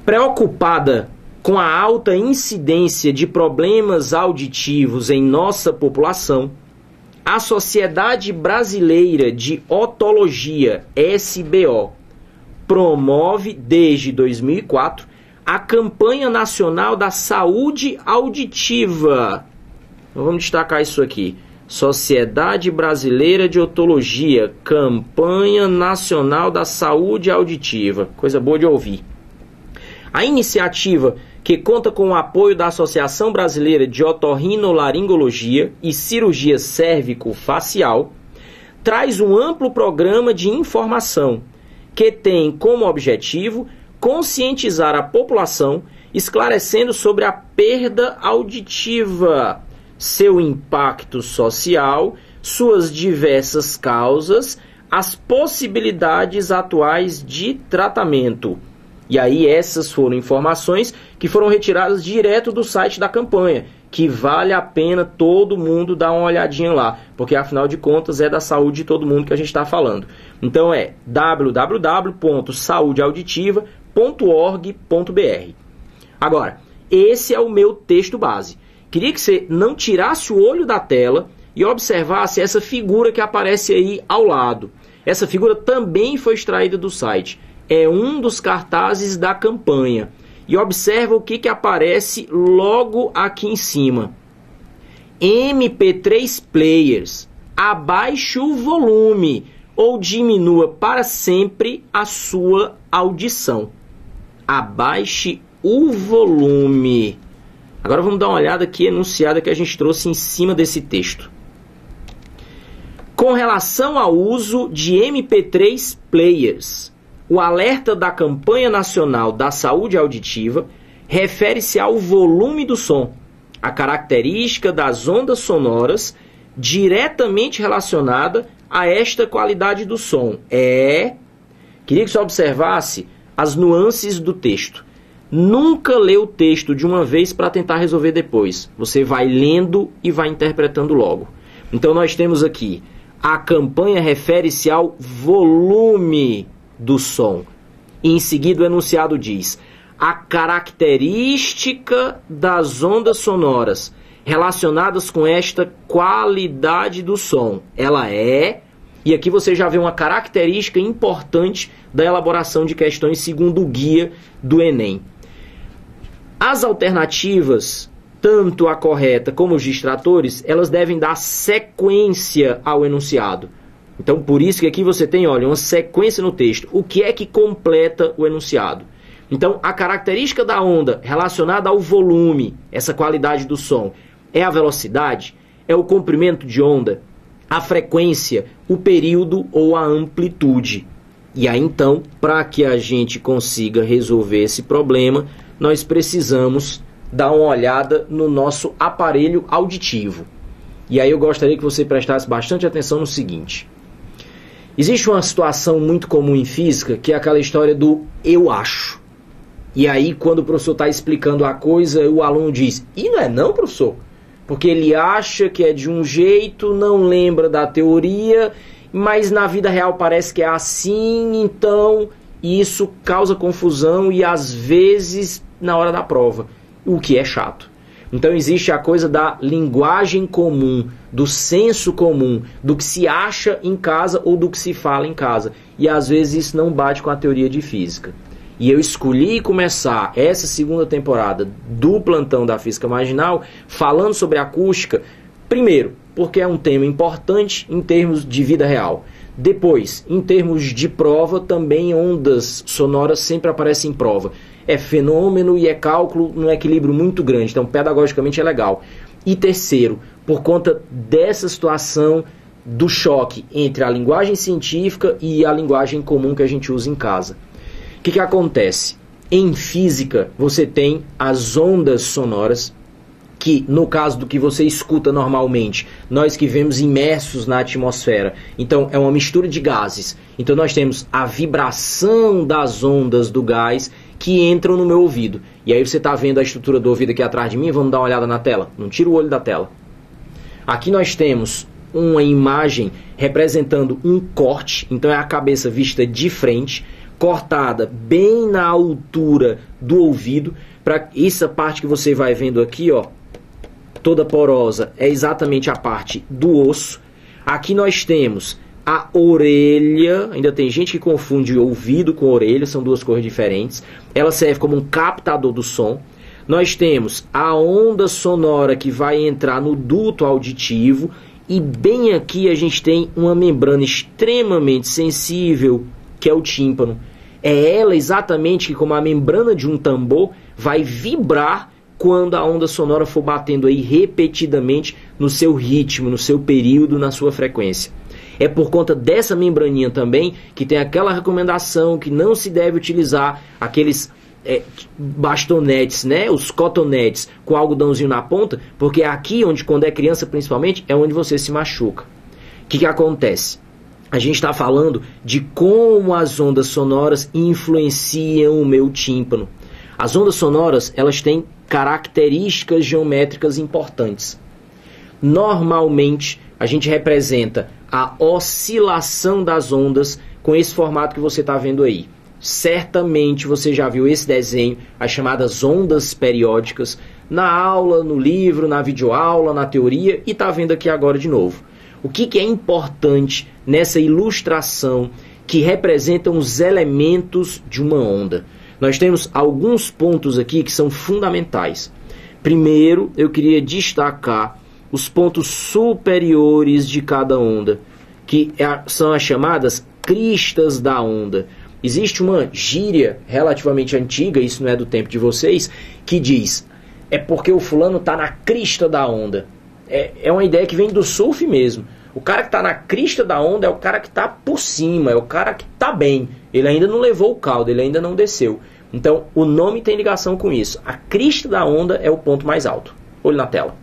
Preocupada com a alta incidência de problemas auditivos em nossa população, a Sociedade Brasileira de Otologia, SBO, promove desde 2004 a Campanha Nacional da Saúde Auditiva. Vamos destacar isso aqui. Sociedade Brasileira de Otologia, Campanha Nacional da Saúde Auditiva. Coisa boa de ouvir. A iniciativa, que conta com o apoio da Associação Brasileira de Otorrinolaringologia e Cirurgia Cérvico-Facial, traz um amplo programa de informação que tem como objetivo conscientizar a população, esclarecendo sobre a perda auditiva, seu impacto social, suas diversas causas, as possibilidades atuais de tratamento. E aí essas foram informações que foram retiradas direto do site da campanha, que vale a pena todo mundo dar uma olhadinha lá, porque afinal de contas é da saúde de todo mundo que a gente está falando. Então é www.saudeauditiva.org.br. Agora, esse é o meu texto base. Queria que você não tirasse o olho da tela e observasse essa figura que aparece aí ao lado. Essa figura também foi extraída do site. É um dos cartazes da campanha. E observa o que aparece logo aqui em cima. MP3 Players. Abaixe o volume ou diminua para sempre a sua audição. Abaixe o volume. Agora vamos dar uma olhada aqui enunciada que a gente trouxe em cima desse texto. Com relação ao uso de MP3 Players, o alerta da Campanha Nacional da Saúde Auditiva refere-se ao volume do som, a característica das ondas sonoras diretamente relacionada a esta qualidade do som. Queria que você observasse as nuances do texto. Nunca lê o texto de uma vez para tentar resolver depois. Você vai lendo e vai interpretando logo. Então nós temos aqui, a campanha refere-se ao volume do som. E em seguida o enunciado diz: a característica das ondas sonoras relacionadas com esta qualidade do som. Ela é... E aqui você já vê uma característica importante da elaboração de questões segundo o guia do Enem. As alternativas, tanto a correta como os distratores, elas devem dar sequência ao enunciado. Então, por isso que aqui você tem, olha, uma sequência no texto. O que é que completa o enunciado? Então, a característica da onda relacionada ao volume, essa qualidade do som, é a velocidade, é o comprimento de onda, a frequência, o período ou a amplitude. E aí, então, para que a gente consiga resolver esse problema, nós precisamos dar uma olhada no nosso aparelho auditivo. E aí eu gostaria que você prestasse bastante atenção no seguinte. Existe uma situação muito comum em física, que é aquela história do eu acho. E aí, quando o professor está explicando a coisa, o aluno diz: e não é não, professor? Porque ele acha que é de um jeito, não lembra da teoria, mas na vida real parece que é assim, então isso causa confusão e às vezes na hora da prova, o que é chato. Então existe a coisa da linguagem comum, do senso comum, do que se acha em casa ou do que se fala em casa. E às vezes isso não bate com a teoria de física. E eu escolhi começar essa segunda temporada do Plantão da Física Marginal falando sobre acústica, primeiro, porque é um tema importante em termos de vida real. Depois, em termos de prova, também ondas sonoras sempre aparecem em prova. É fenômeno e é cálculo num equilíbrio muito grande, então pedagogicamente é legal. E terceiro, por conta dessa situação do choque entre a linguagem científica e a linguagem comum que a gente usa em casa. O que acontece? Em física, você tem as ondas sonoras, que no caso do que você escuta normalmente, nós que vemos imersos na atmosfera, então é uma mistura de gases. Então nós temos a vibração das ondas do gás que entram no meu ouvido. E aí você está vendo a estrutura do ouvido aqui atrás de mim, vamos dar uma olhada na tela. Não tira o olho da tela. Aqui nós temos uma imagem representando um corte, então é a cabeça vista de frente, cortada bem na altura do ouvido, para essa parte que você vai vendo aqui, ó, toda porosa, é exatamente a parte do osso. Aqui nós temos a orelha, ainda tem gente que confunde ouvido com orelha, são duas coisas diferentes. Ela serve como um captador do som. Nós temos a onda sonora que vai entrar no duto auditivo, e bem aqui a gente tem uma membrana extremamente sensível, que é o tímpano. É ela exatamente que, como a membrana de um tambor, vai vibrar quando a onda sonora for batendo aí repetidamente no seu ritmo, no seu período, na sua frequência. É por conta dessa membraninha também que tem aquela recomendação que não se deve utilizar aqueles bastonetes, né, os cotonetes com algodãozinho na ponta, porque é aqui onde, quando é criança principalmente, é onde você se machuca. O que acontece? A gente está falando de como as ondas sonoras influenciam o meu tímpano. As ondas sonoras, elas têm características geométricas importantes. Normalmente, a gente representa a oscilação das ondas com esse formato que você está vendo aí. Certamente você já viu esse desenho, as chamadas ondas periódicas, na aula, no livro, na videoaula, na teoria, e está vendo aqui agora de novo. O que é importante nessa ilustração que representam os elementos de uma onda? Nós temos alguns pontos aqui que são fundamentais. Primeiro, eu queria destacar os pontos superiores de cada onda, que são as chamadas cristas da onda. Existe uma gíria relativamente antiga, isso não é do tempo de vocês, que diz, é porque o fulano está na crista da onda. É uma ideia que vem do surf mesmo. O cara que está na crista da onda é o cara que está por cima, é o cara que está bem. Ele ainda não levou o caldo, ele ainda não desceu. Então, o nome tem ligação com isso. A crista da onda é o ponto mais alto. Olhe na tela.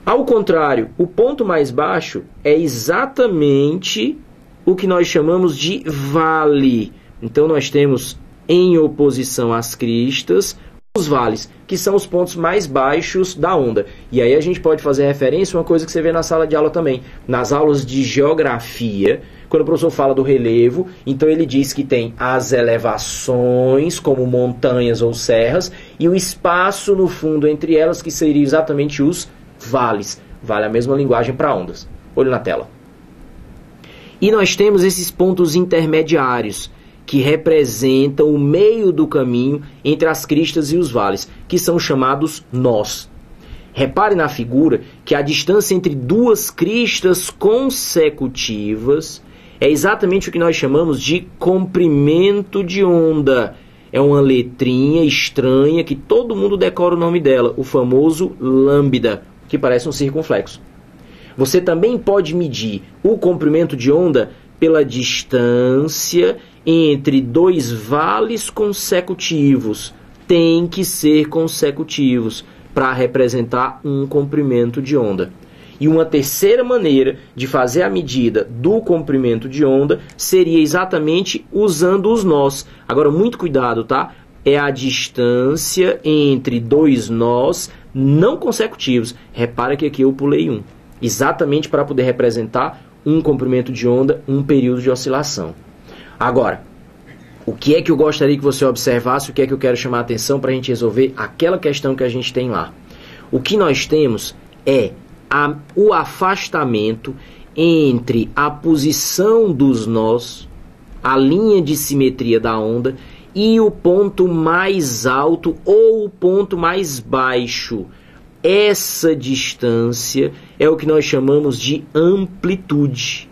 Ao contrário, o ponto mais baixo é exatamente o que nós chamamos de vale. Então, nós temos, em oposição às cristas, os vales, que são os pontos mais baixos da onda. E aí a gente pode fazer referência a uma coisa que você vê na sala de aula também. Nas aulas de geografia, quando o professor fala do relevo, então ele diz que tem as elevações, como montanhas ou serras, e o espaço no fundo entre elas, que seria exatamente os vales. Vale a mesma linguagem para ondas. Olho na tela. E nós temos esses pontos intermediários, que representam o meio do caminho entre as cristas e os vales, que são chamados nós. Repare na figura que a distância entre duas cristas consecutivas é exatamente o que nós chamamos de comprimento de onda. É uma letrinha estranha que todo mundo decora o nome dela, o famoso lambda, que parece um circunflexo. Você também pode medir o comprimento de onda pela distância entre dois vales consecutivos. Tem que ser consecutivos para representar um comprimento de onda. E uma terceira maneira de fazer a medida do comprimento de onda seria exatamente usando os nós. Agora, muito cuidado, tá? É a distância entre dois nós não consecutivos. Repara que aqui eu pulei um. Exatamente para poder representar um comprimento de onda, um período de oscilação. Agora, o que é que eu gostaria que você observasse, o que é que eu quero chamar a atenção para a gente resolver aquela questão que a gente tem lá? O que nós temos é o afastamento entre a posição dos nós, a linha de simetria da onda, e o ponto mais alto ou o ponto mais baixo. Essa distância é o que nós chamamos de amplitude.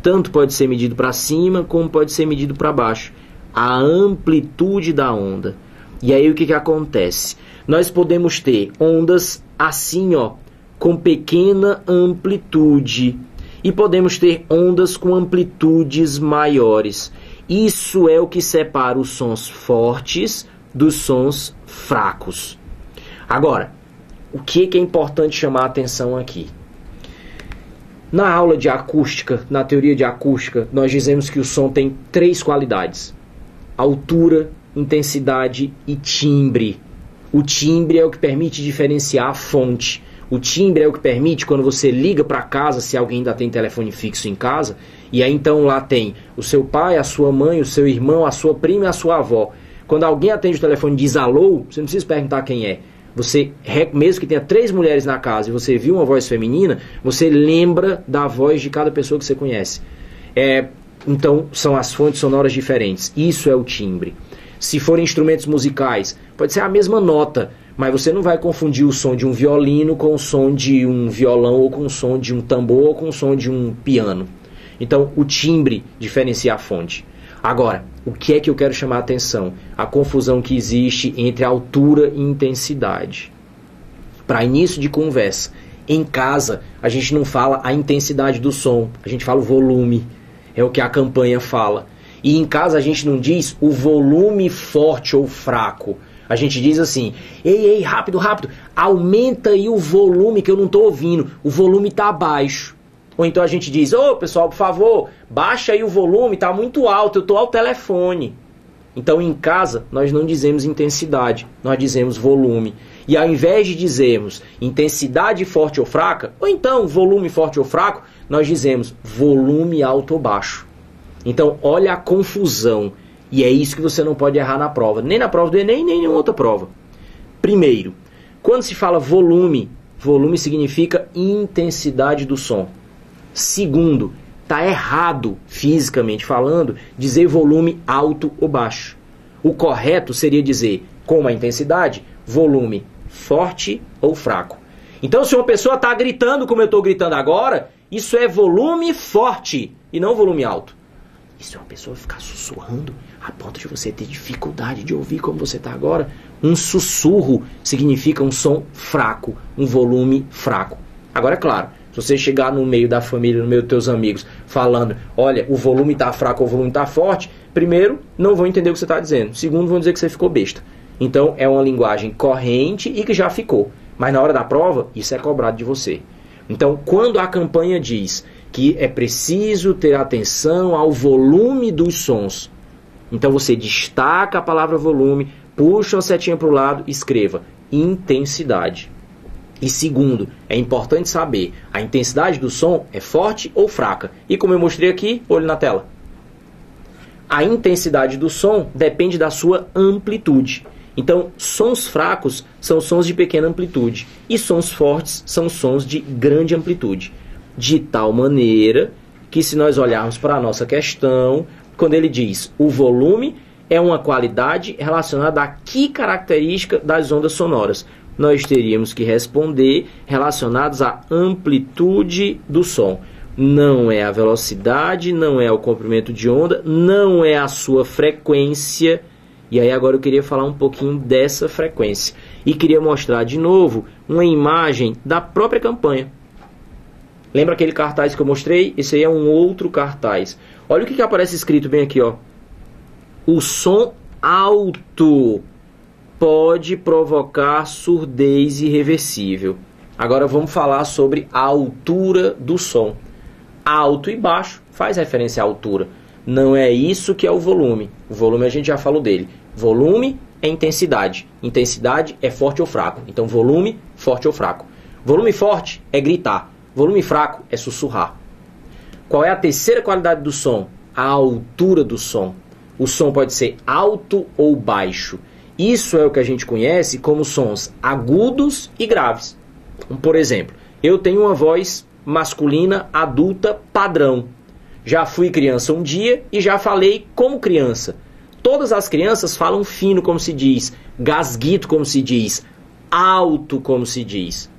Tanto pode ser medido para cima, como pode ser medido para baixo. A amplitude da onda. E aí o que acontece? Nós podemos ter ondas assim, ó, com pequena amplitude. E podemos ter ondas com amplitudes maiores. Isso é o que separa os sons fortes dos sons fracos. Agora, o que é importante chamar a atenção aqui? Na aula de acústica, na teoria de acústica, nós dizemos que o som tem 3 qualidades: altura, intensidade e timbre. O timbre é o que permite diferenciar a fonte. O timbre é o que permite quando você liga para casa, se alguém ainda tem telefone fixo em casa, e aí então lá tem o seu pai, a sua mãe, o seu irmão, a sua prima e a sua avó. Quando alguém atende o telefone e diz alô, você não precisa perguntar quem é. Você, mesmo que tenha 3 mulheres na casa e você viu uma voz feminina, você lembra da voz de cada pessoa que você conhece. Então, são as fontes sonoras diferentes. Isso é o timbre. Se forem instrumentos musicais, pode ser a mesma nota, mas você não vai confundir o som de um violino com o som de um violão, ou com o som de um tambor, ou com o som de um piano. Então, o timbre diferencia a fonte. Agora, o que é que eu quero chamar a atenção? A confusão que existe entre altura e intensidade. Para início de conversa, em casa, a gente não fala a intensidade do som, a gente fala o volume. É o que a campanha fala. E em casa a gente não diz o volume forte ou fraco. A gente diz assim, ei, rápido, aumenta aí o volume que eu não estou ouvindo, o volume está baixo. Ou então a gente diz, pessoal, por favor, baixa aí o volume, está muito alto, eu estou ao telefone. Então em casa nós não dizemos intensidade, nós dizemos volume. E ao invés de dizermos intensidade forte ou fraca, ou então volume forte ou fraco, nós dizemos volume alto ou baixo. Então olha a confusão. E é isso que você não pode errar na prova. Nem na prova do Enem, nem em nenhuma outra prova. Primeiro, quando se fala volume, volume significa intensidade do som. Segundo, está errado, fisicamente falando, dizer volume alto ou baixo. O correto seria dizer, com a intensidade, volume forte ou fraco. Então, se uma pessoa está gritando como eu estou gritando agora, isso é volume forte e não volume alto. E se uma pessoa ficar sussurrando a ponto de você ter dificuldade de ouvir como você está agora, um sussurro significa um som fraco, um volume fraco. Agora, é claro, se você chegar no meio da família, no meio dos teus amigos, falando, olha, o volume está fraco ou o volume está forte, primeiro, não vão entender o que você está dizendo. Segundo, vão dizer que você ficou besta. Então, é uma linguagem corrente e que já ficou. Mas na hora da prova, isso é cobrado de você. Então, quando a campanha diz que é preciso ter atenção ao volume dos sons, então você destaca a palavra volume, puxa uma setinha para o lado e escreva intensidade. E segundo, é importante saber, a intensidade do som é forte ou fraca? E como eu mostrei aqui, olho na tela. A intensidade do som depende da sua amplitude. Então, sons fracos são sons de pequena amplitude e sons fortes são sons de grande amplitude. De tal maneira que, se nós olharmos para a nossa questão, quando ele diz o volume é uma qualidade relacionada a que característica das ondas sonoras, nós teríamos que responder relacionados à amplitude do som. Não é a velocidade, não é o comprimento de onda, não é a sua frequência. E aí agora eu queria falar um pouquinho dessa frequência. E queria mostrar de novo uma imagem da própria campanha. Lembra aquele cartaz que eu mostrei? Esse aí é um outro cartaz. Olha o que aparece escrito bem aqui, ó. O som alto pode provocar surdez irreversível. Agora vamos falar sobre a altura do som. Alto e baixo faz referência à altura. Não é isso que é o volume. O volume a gente já falou dele. Volume é intensidade. Intensidade é forte ou fraco. Então volume, forte ou fraco. Volume forte é gritar. Volume fraco é sussurrar. Qual é a terceira qualidade do som? A altura do som. O som pode ser alto ou baixo. Isso é o que a gente conhece como sons agudos e graves. Por exemplo, eu tenho uma voz masculina adulta padrão. Já fui criança um dia e já falei como criança. Todas as crianças falam fino, como se diz, gasguito, como se diz, alto, como se diz.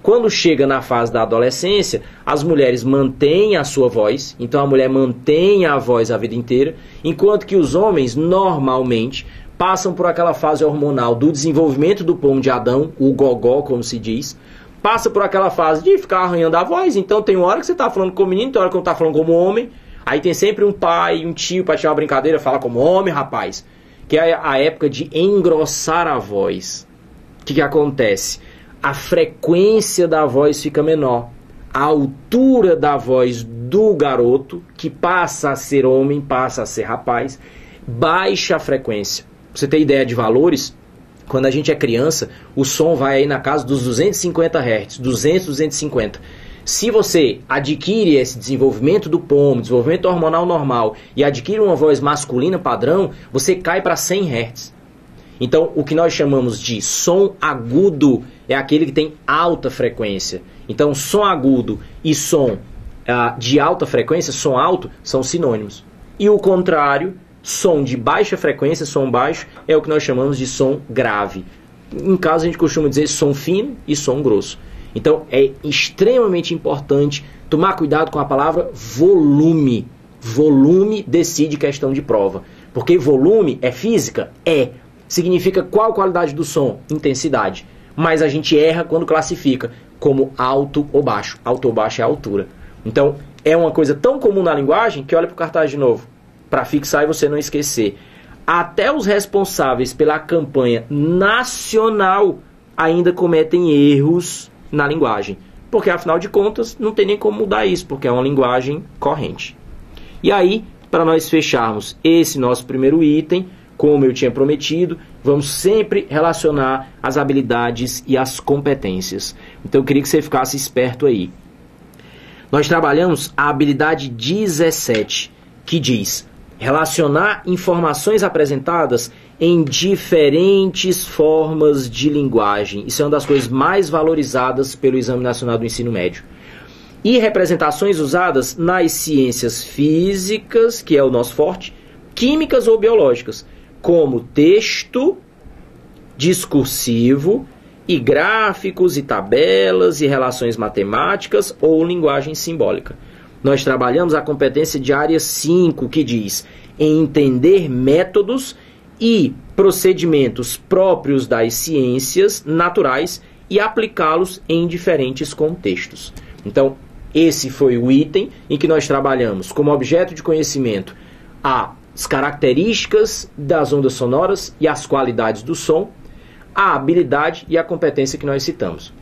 Quando chega na fase da adolescência, as mulheres mantêm a sua voz, então a mulher mantém a voz a vida inteira, enquanto que os homens, normalmente, passam por aquela fase hormonal do desenvolvimento do pomo de Adão, o gogó, como se diz, passa por aquela fase de ficar arranhando a voz, então tem uma hora que você está falando como menino, tem hora que você está falando como homem, aí tem sempre um pai, um tio para tirar uma brincadeira, fala como homem, rapaz, que é a época de engrossar a voz. O que acontece? A frequência da voz fica menor, a altura da voz do garoto, que passa a ser homem, passa a ser rapaz, baixa a frequência. Pra você ter ideia de valores, Quando a gente é criança, o som vai aí na casa dos 250 Hz, 200, 250. Se você adquire esse desenvolvimento do pomo, desenvolvimento hormonal normal, e adquire uma voz masculina padrão, você cai para 100 Hz. Então, o que nós chamamos de som agudo é aquele que tem alta frequência. Então, som agudo e som de alta frequência, som alto, são sinônimos. E o contrário, som de baixa frequência, som baixo, é o que nós chamamos de som grave. Em caso, a gente costuma dizer som fino e som grosso. Então, é extremamente importante tomar cuidado com a palavra volume. Volume decide questão de prova. Porque volume é física? É. Significa qual qualidade do som? Intensidade. Mas a gente erra quando classifica como alto ou baixo. Alto ou baixo é a altura. Então, é uma coisa tão comum na linguagem que olha para o cartaz de novo, para fixar e você não esquecer. Até os responsáveis pela campanha nacional ainda cometem erros na linguagem. Porque, afinal de contas, não tem nem como mudar isso, porque é uma linguagem corrente. E aí, para nós fecharmos esse nosso primeiro item, como eu tinha prometido, vamos sempre relacionar as habilidades e as competências. Então, eu queria que você ficasse esperto aí. Nós trabalhamos a habilidade 17, que diz relacionar informações apresentadas em diferentes formas de linguagem. Isso é uma das coisas mais valorizadas pelo Exame Nacional do Ensino Médio. E representações usadas nas ciências físicas, que é o nosso forte, químicas ou biológicas, como texto discursivo e gráficos e tabelas e relações matemáticas ou linguagem simbólica. Nós trabalhamos a competência de área 5, que diz entender métodos e procedimentos próprios das ciências naturais e aplicá-los em diferentes contextos. Então, esse foi o item em que nós trabalhamos como objeto de conhecimento as características das ondas sonoras e as qualidades do som, a habilidade e a competência que nós citamos.